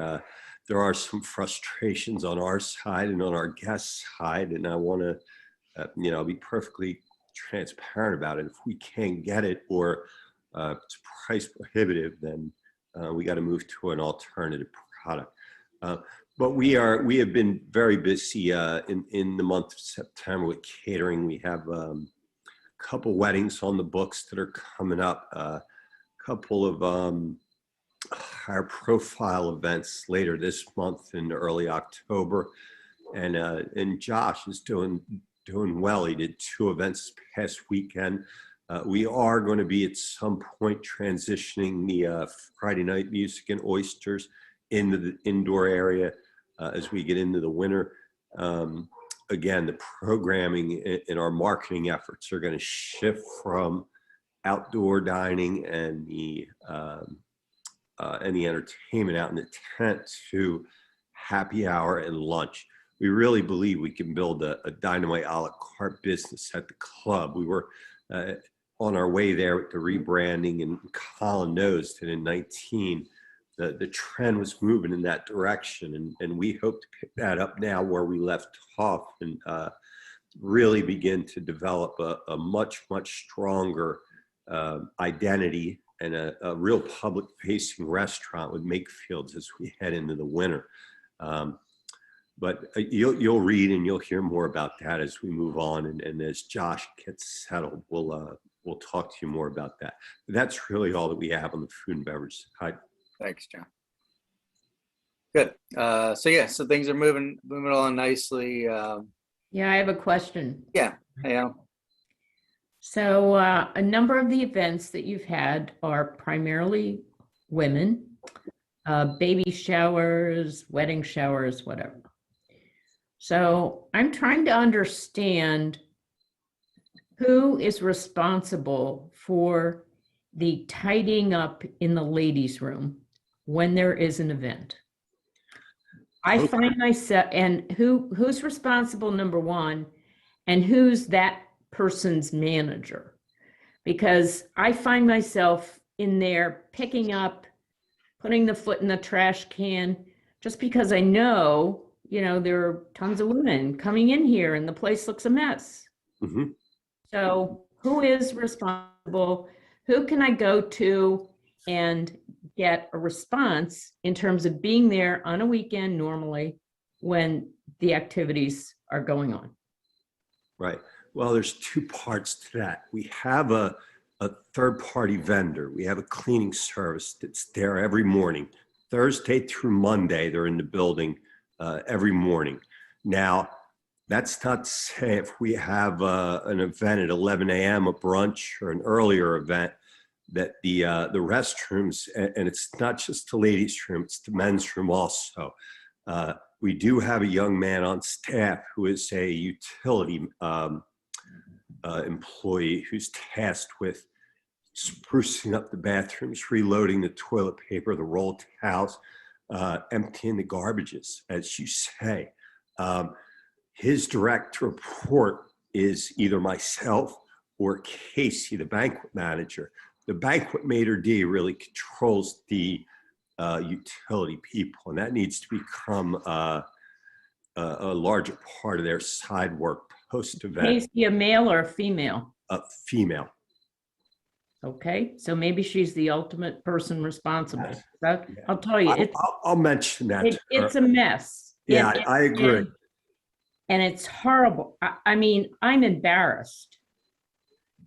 there are some frustrations on our side and on our guests' side, and I want to, be perfectly transparent about it. If we can't get it or it's price prohibitive, then we got to move to an alternative product. But we have been very busy in the month of September with catering. We have couple weddings on the books that are coming up, a couple of higher profile events later this month in early October, and Josh is doing well. He did 2 events past weekend. We are going to be at some point transitioning the Friday night music and oysters into the indoor area as we get into the winter. Again, the programming and our marketing efforts are going to shift from outdoor dining and the entertainment out in the tent to happy hour and lunch. We really believe we can build a dynamite a la carte business at the club. We were on our way there with the rebranding, and Colin knows that in 19, the trend was moving in that direction, and we hope to pick that up now where we left off and really begin to develop a much stronger identity and a real public-facing restaurant with Makefields as we head into the winter. But you'll read and you'll hear more about that as we move on, and as Josh gets settled, we'll talk to you more about that. But that's really all that we have on the food and beverage side. Thanks, John. Good. So things are moving along nicely. Yeah, I have a question. Yeah. So a number of the events that you've had are primarily women, baby showers, wedding showers, whatever. So I'm trying to understand who is responsible for the tidying up in the ladies' room when there is an event. I find myself, and who's responsible, number one, and who's that person's manager? Because I find myself in there picking up, putting the foot in the trash can, just because I know, there are tons of women coming in here and the place looks a mess. Mm-hmm. So who is responsible? Who can I go to and get a response in terms of being there on a weekend normally when the activities are going on? Right. Well, there's 2 parts to that. We have a third-party vendor. We have a cleaning service that's there every morning. Thursday through Monday, they're in the building every morning. Now, that's not to say if we have an event at 11 a.m., a brunch, or an earlier event, that the restrooms, and it's not just the ladies' room, it's the men's room also. We do have a young man on staff who is a utility employee who's tasked with sprucing up the bathrooms, reloading the toilet paper, the roll towels, emptying the garbages, as you say. His direct report is either myself or Casey, the banquet manager. The banquet maitre d' really controls the utility people, and that needs to become a larger part of their side work post-event. Is he a male or a female? Female. Okay, so maybe she's the ultimate person responsible. Yes. But I'll tell you, I'll mention that. it's a mess. Yeah, I agree. And it's horrible. I mean, I'm embarrassed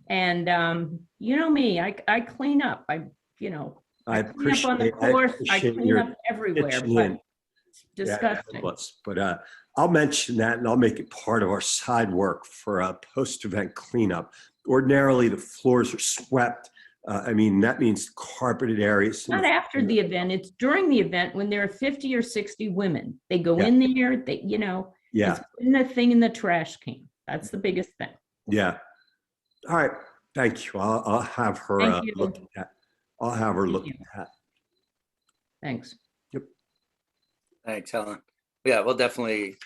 And you know me, I clean up. I clean up on the course. I clean your up everywhere, pitching but in. it's Yeah, disgusting. it was. But I'll mention that, and I'll make it part of our side work for a post-event cleanup. Ordinarily, the floors are swept. I mean, that means carpeted areas. Not after the event, it's during the event when there are 50 or 60 women. They go Yeah. in there, Yeah. it's putting a thing in the trash can. That's the biggest thing. Yeah. All right. Thank you. I'll have her Thank you. look at that. I'll have her Thank look you. at that. Thanks. Thanks, Helen. Yeah, we'll definitely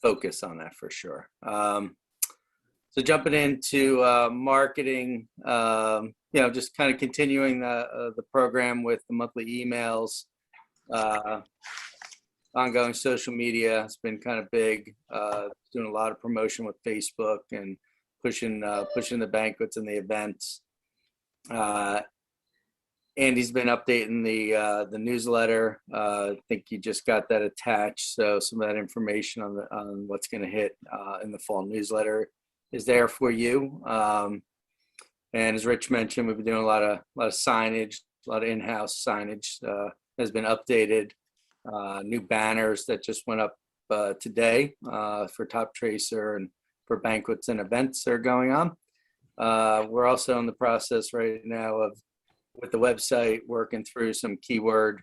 focus on that for sure. So jumping into marketing, just kind of continuing the program with the monthly emails, ongoing social media has been kind of big, doing a lot of promotion with Facebook and pushing the banquets and the events. Andy's been updating the newsletter. I think you just got that attached. So some of that information on what's going to hit in the fall newsletter is there for you. And as Rich mentioned, we've been doing a lot of signage, a lot of in-house signage has been updated. New banners that just went up today for Top Tracer and for banquets and events that are going on. We're also in the process right now of, with the website, working through some keyword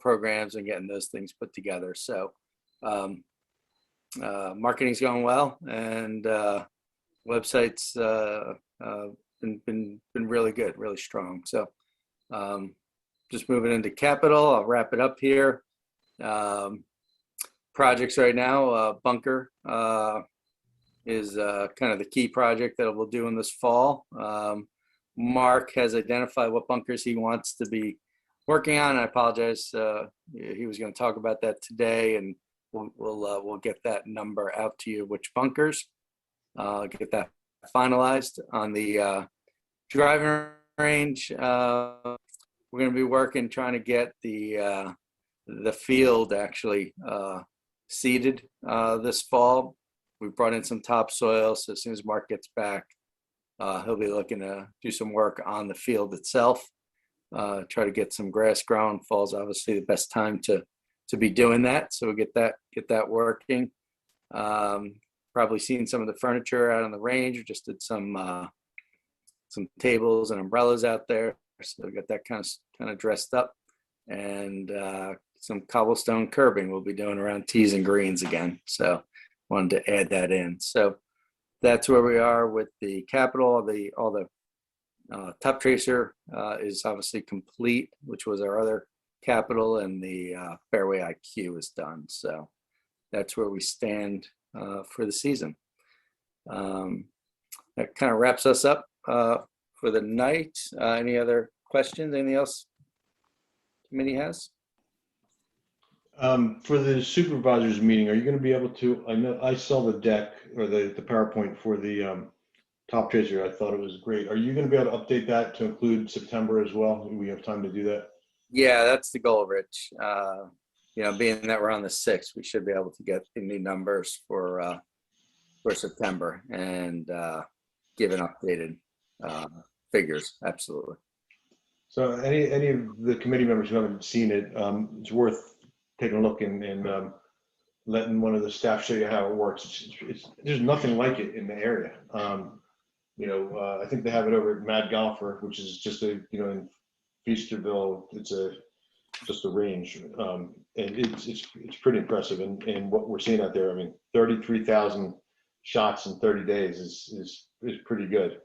programs and getting those things put together. So marketing's going well, and website's been really good, really strong. So just moving into capital, I'll wrap it up here. Projects right now, bunker is kind of the key project that we'll do in this fall. Mark has identified what bunkers he wants to be working on. I apologize. He was going to talk about that today, and we'll get that number out to you, which bunkers. Get that finalized on the driving range. We're going to be working, trying to get the field actually seeded this fall. We brought in some topsoil, so as soon as Mark gets back, he'll be looking to do some work on the field itself. Try to get some grass growing. Fall's obviously the best time to be doing that, so we'll get that working. Probably seen some of the furniture out on the range. We just did some tables and umbrellas out there, so we got that kind of dressed up, and some cobblestone curbing we'll be doing around tees and greens again. So wanted to add that in. So that's where we are with the capital. All the Top Tracer is obviously complete, which was our other capital, and the Fairway IQ is done. So that's where we stand for the season. That kind of wraps us up for the night. Any other questions? Anything else committee has? For the supervisors meeting, are you going to be able to, I know I saw the deck or the PowerPoint for the Top Tracer. I thought it was great. Are you going to be able to update that to include September as well? Do we have time to do that? Yeah, that's the goal, Rich. Being that we're on the 6th, we should be able to get the new numbers for September and give an updated figures. Absolutely. So any of the committee members who haven't seen it, it's worth taking a look and letting one of the staff show you how it works. There's nothing like it in the area. I think they have it over at Mad Golfer, which is just in Feasterville. It's just a range, and it's pretty impressive. And what we're seeing out there, I mean, 33,000 shots in 30 days is pretty good.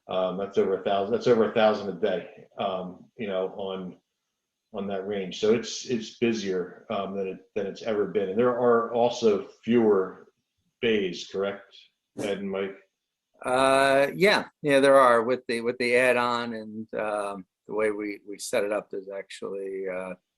That's over 1,000. That's over 1,000 a day. On that range, so it's busier than it's ever been, and there are also fewer bays. Correct, Ed and Mike? Yeah, there are with the add-on and the way we set it up. There's actually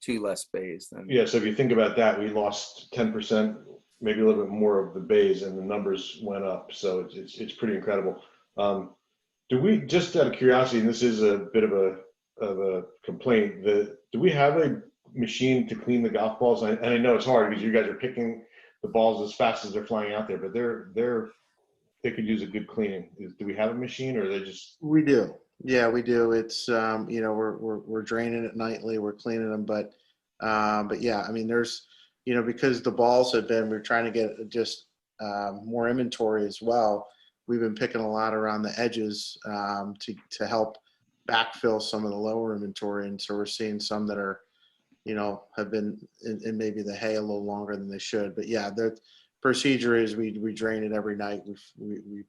2 less bays than. Yeah, so if you think about that, we lost 10%, maybe a little bit more of the bays, and the numbers went up. So it's pretty incredible. Do we, just out of curiosity, and this is a bit of a complaint, do we have a machine to clean the golf balls? And I know it's hard because you guys are picking the balls as fast as they're flying out there, but they could use a good cleaning. Do we have a machine, or they just? We do. Yeah, we do. It's, you know, we're draining it nightly, we're cleaning them, but yeah, I mean, there's, you know, because the balls have been, we're trying to get just more inventory as well. We've been picking a lot around the edges to help backfill some of the lower inventory. And so we're seeing some that are, you know, have been in maybe the hay a little longer than they should. But yeah, the procedure is we drain it every night. We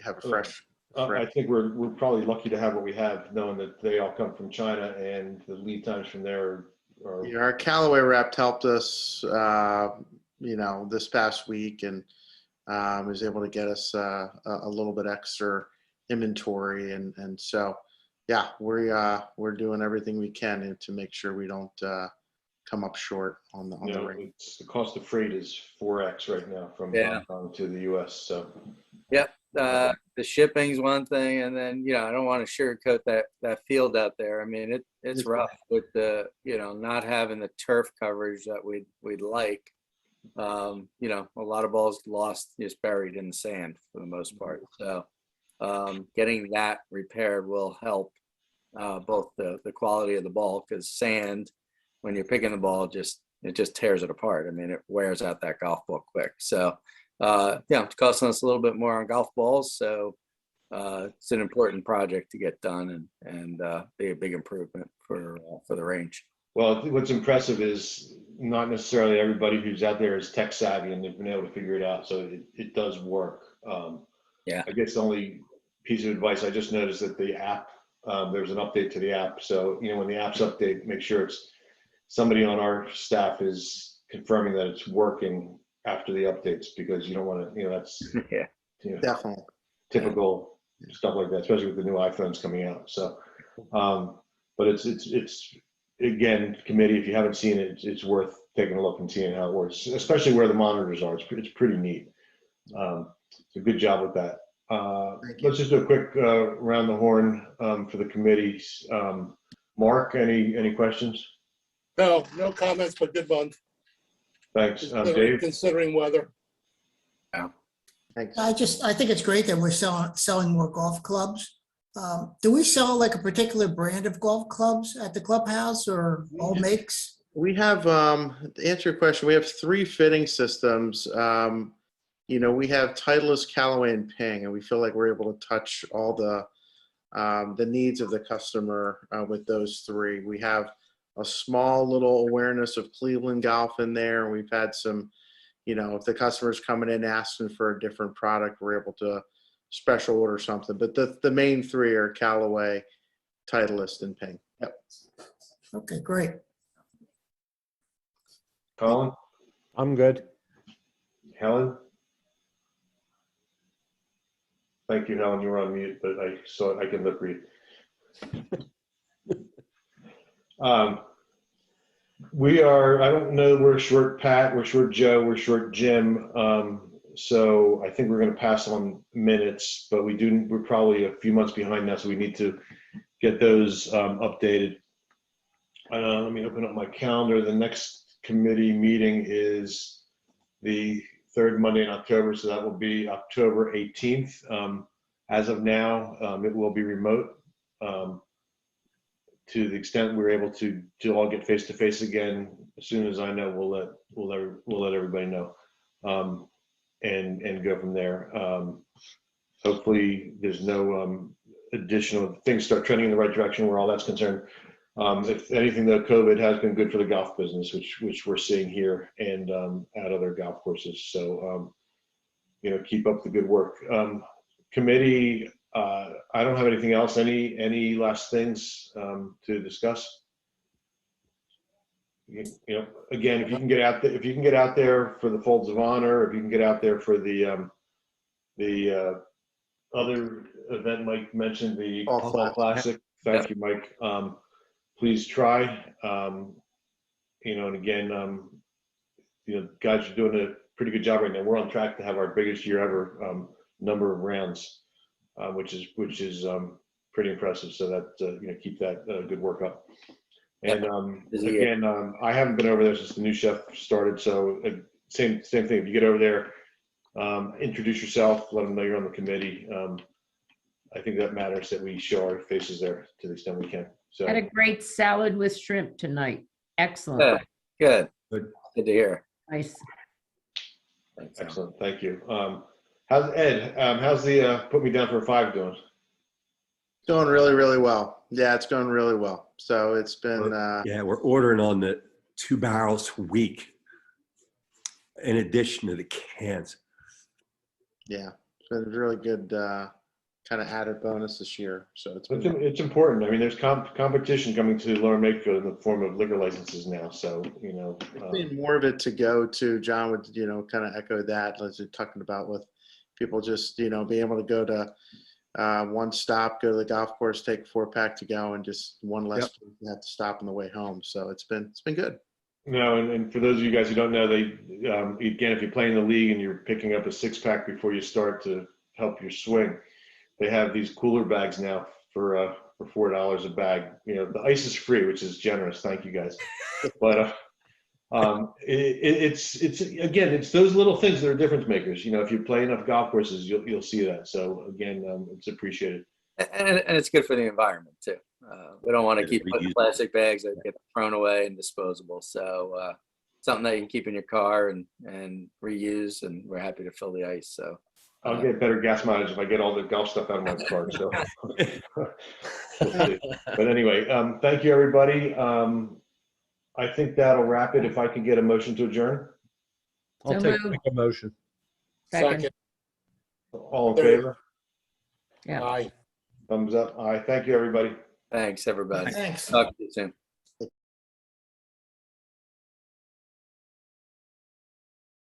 have a fresh. I think we're probably lucky to have what we have, knowing that they all come from China and the lead times from there are. Yeah, our Callaway rep helped us, you know, this past week and was able to get us a little bit extra inventory, and so yeah, we're doing everything we can to make sure we don't come up short on the ring. It's, the cost of freight is 4x right now from Hong Kong to the U.S. So. Yep. The shipping's one thing, and then, you know, I don't want to sugarcoat that field out there. I mean, it's rough with the, you know, not having the turf coverage that we'd like. You know, a lot of balls lost, just buried in the sand for the most part. So getting that repaired will help both the quality of the ball, because sand, when you're picking the ball, it just tears it apart. I mean, it wears out that golf ball quick. So yeah, it's costing us a little bit more on golf balls. So it's an important project to get done and be a big improvement for the range. Well, I think what's impressive is not necessarily everybody who's out there is tech savvy and they've been able to figure it out. So it does work. Yeah. I guess the only piece of advice, I just noticed that the app, there's an update to the app. So, you know, when the app's update, make sure it's somebody on our staff is confirming that it's working after the updates, because you don't want to, you know, that's Yeah, you know, Definitely. typical stuff like that, especially with the new iPhones coming out. So, but it's again, committee, if you haven't seen it, it's worth taking a look and seeing how it works, especially where the monitors are. It's pretty neat. So good job with that. Let's just do a quick round the horn for the committees. Mark, any questions? No comments, but good month. Thanks. Dave? Considering weather. Thanks. I think it's great that we're selling more golf clubs. Do we sell like a particular brand of golf clubs at the clubhouse, or all makes? We have, to answer your question, we have 3 fitting systems. You know, we have Titleist, Callaway, and Ping, and we feel like we're able to touch all the needs of the customer with those 3. We have a small little awareness of Cleveland golf in there, and we've had some, you know, if the customer's coming in asking for a different product, we're able to special order something. But the main 3 are Callaway, Titleist, and Ping. Yep. Okay, great. Colin? I'm good. Helen? Thank you, Helen. You were on mute, but I saw it. I can lip read. We are, I don't know, we're short Pat, we're short Joe, we're short Jim. So I think we're going to pass on minutes, but we're probably a few months behind now, so we need to get those updated. Let me open up my calendar. The next committee meeting is the 3rd Monday in October, so that will be October 18th. As of now, it will be remote. To the extent we're able to all get face to face again, as soon as I know, we'll let everybody know, and go from there. Hopefully, there's no additional things start trending in the right direction where all that's concerned. If anything, though, COVID has been good for the golf business, which we're seeing here and at other golf courses. So, you know, keep up the good work. Committee. I don't have anything else. Any last things to discuss? You know, again, if you can get out there for the Folds of Honor, if you can get out there for the other event Mike mentioned, the Fall Classic. Thank you, Mike. Please try. You know, and again, you know, guys are doing a pretty good job right now. We're on track to have our biggest year ever number of rounds. Which is pretty impressive. So that you know, keep that good work up. And again, I haven't been over there since the new chef started. So same thing. If you get over there, introduce yourself, let them know you're on the committee. I think that matters that we show our faces there to the extent we can. So Had a great salad with shrimp tonight. Excellent. Good. Good. Good to hear. Nice. excellent. Thank you. How's Ed? How's the put me down for a 5 doing? Going really, really well. Yeah, it's going really well. So it's been, Yeah, we're ordering on the 2 barrels a week in addition to the cans. yeah, it's been a really good kind of added bonus this year. So it's been, It's important. I mean, there's competition coming to Lower Makefield in the form of liquor licenses now. So, you know, being more of it to go to. John would, kind of echo that as you're talking about with people just, being able to go to one stop, go to the golf course, take a 4-pack to go, and just one less place you have to stop on the way home. So it's been good. no, and for those of you guys who don't know, they again, if you play in the league and you're picking up a 6-pack before you start to help your swing, they have these cooler bags now for $4 a bag. You know, the ice is free, which is generous. Thank you guys. But it's again, it's those little things that are difference makers. You know, if you play enough golf courses, you'll see that. So again, it's appreciated. And it's good for the environment too. We don't want to Yeah, keep putting reuse. plastic bags that get thrown away and disposable. So something that you can keep in your car and reuse, and we're happy to fill the ice. So I'll get better gas mileage if I get all the golf stuff out of my car. So, we'll see. But anyway, thank you, everybody. I think that'll wrap it. If I can get a motion to adjourn, I'll So take moved. a motion. Second. all in Third. favor? Yeah. Aye. Thumbs up. Aye. Thank you, everybody. thanks, everybody. Thanks. Talk to you soon.